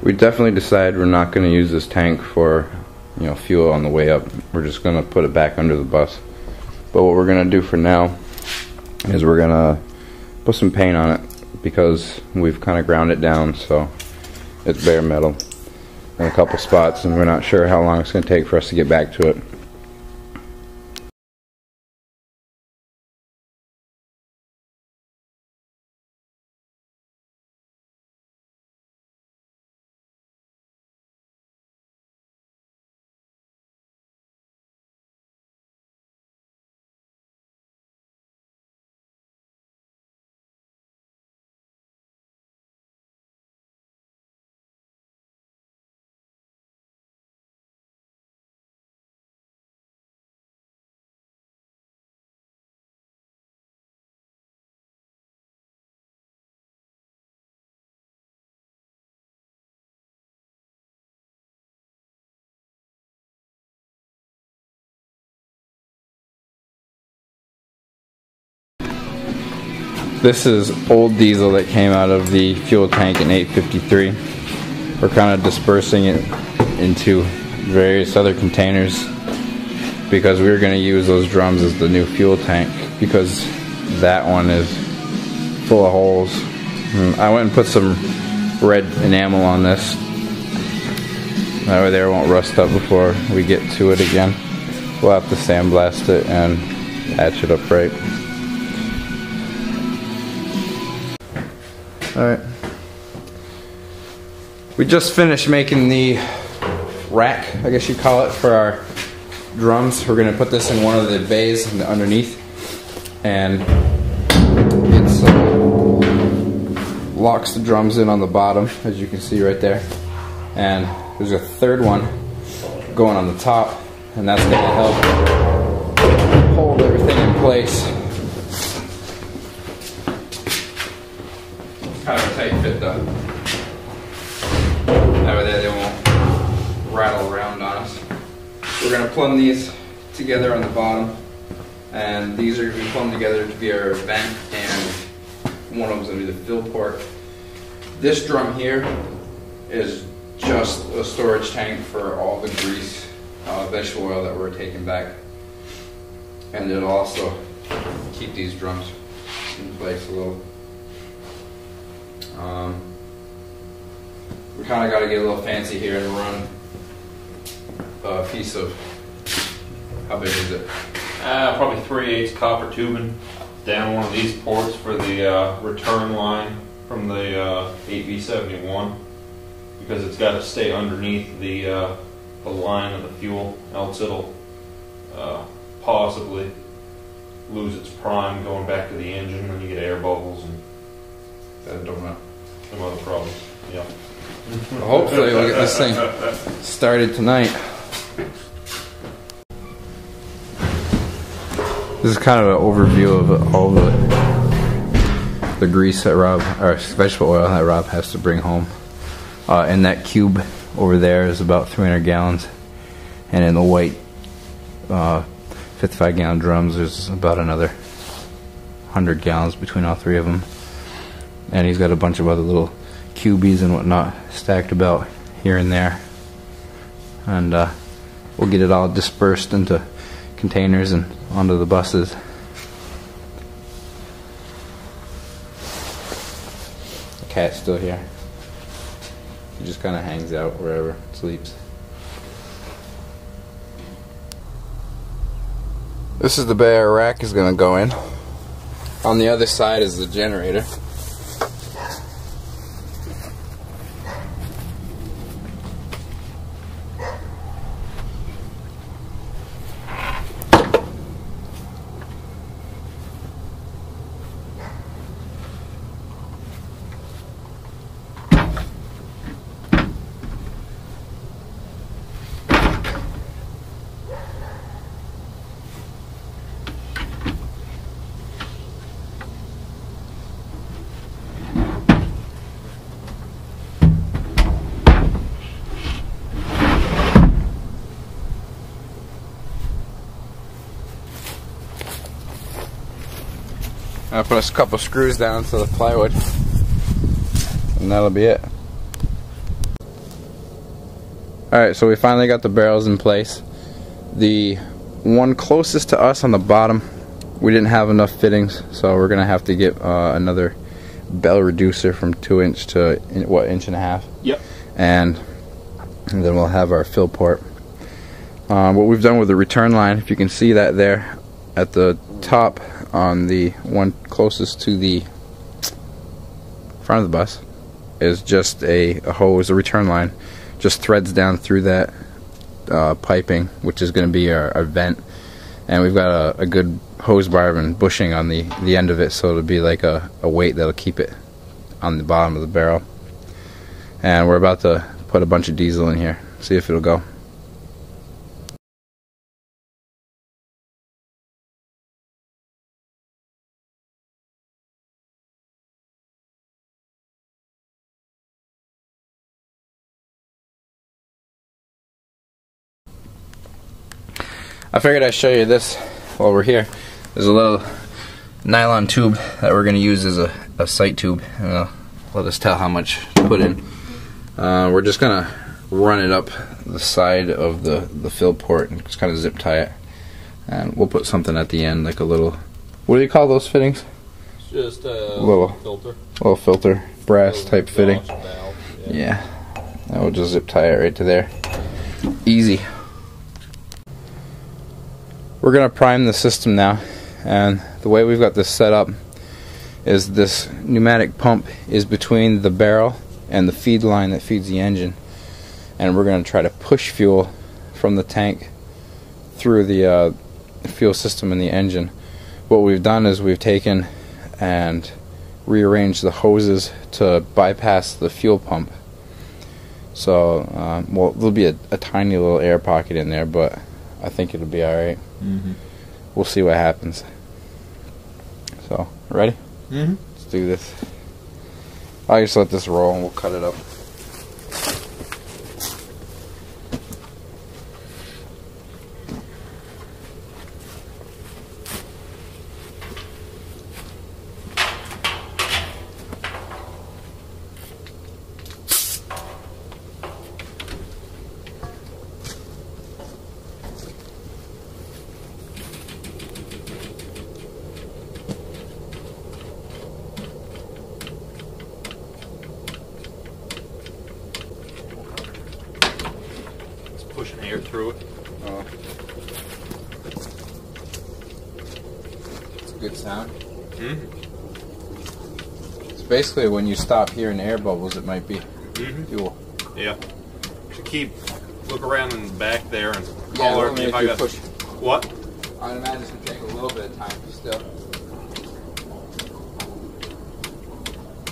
We definitely decided we're not going to use this tank for, you know, fuel on the way up. We're just going to put it back under the bus. But what we're going to do for now is we're going to put some paint on it, because we've kind of ground it down so it's bare metal in a couple spots, and we're not sure how long it's going to take for us to get back to it. This is old diesel that came out of the fuel tank in 853. We're kind of dispersing it into various other containers because we were going to use those drums as the new fuel tank, because that one is full of holes. I went and put some red enamel on this. That way there won't rust up before we get to it again. We'll have to sandblast it and patch it up right. Alright. We just finished making the rack, I guess you'd call it, for our drums. We're going to put this in one of the bays underneath, and it's locks the drums in on the bottom, as you can see right there. And there's a third one going on the top, and that's going to help hold everything in place. Kind of a tight fit though. That way they won't rattle around on us. We're going to plumb these together on the bottom, and these are going to be plumbed together to be our vent, and one of them's going to be the fill port. This drum here is just a storage tank for all the grease, vegetable oil that we're taking back, and it'll also keep these drums in place a little. We kind of got to get a little fancy here and run a piece of, how big is it? Probably 3/8 copper tubing down one of these ports for the return line from the 8V71, because it's got to stay underneath the line of the fuel, else it'll possibly lose its prime going back to the engine, and you get air bubbles and some other problems. Yeah. Well, hopefully we'll get this thing started tonight. This is kind of an overview of all the grease that Rob, or vegetable oil that Rob has to bring home. In that cube over there is about 300 gallons, and in the white 55-gallon drums there's about another 100 gallons between all three of them. And he's got a bunch of other little cubies and whatnot stacked about here and there, and we'll get it all dispersed into containers and onto the buses. The cat's still here. He just kind of hangs out wherever, sleeps. This is the bay our rack is going to go in. On the other side is the generator. I'll put a couple screws down to the plywood, and that'll be it. Alright, so we finally got the barrels in place. The one closest to us on the bottom, we didn't have enough fittings, so we're going to have to get another bell reducer from 2 inch to, what, 1.5 inches? Yep. And then we'll have our fill port. What we've done with the return line, if you can see that there at the top on the one closest to the front of the bus, is just a hose, a return line, just threads down through that piping, which is going to be our vent, and we've got a good hose barb and bushing on the end of it, so it'll be like a weight that'll keep it on the bottom of the barrel. And we're about to put a bunch of diesel in here, see if it'll go. I figured I'd show you this while we're here. There's a little nylon tube that we're going to use as a sight tube, and let us tell how much to put in. We're just going to run it up the side of the fill port and just kind of zip tie it. And we'll put something at the end, like a little, what do you call those fittings? It's just a little filter, brass type fitting. Valve, yeah. And we'll just zip tie it right to there. Easy. We're going to prime the system now, and the way we've got this set up is this pneumatic pump is between the barrel and the feed line that feeds the engine, and we're going to try to push fuel from the tank through the fuel system in the engine. What we've done is we've taken and rearranged the hoses to bypass the fuel pump. So well, there'll be a tiny little air pocket in there, but I think it'll be alright. We'll see what happens. So, ready? Let's do this. I'll just let this roll and we'll cut it up. Pushing air through it. Oh. It's a good sound. So basically when you stop hearing air bubbles, it might be fuel. Yeah. Should look around in the back there and call her if I got... Push. What? I'd imagine it's going to take a little bit of time still.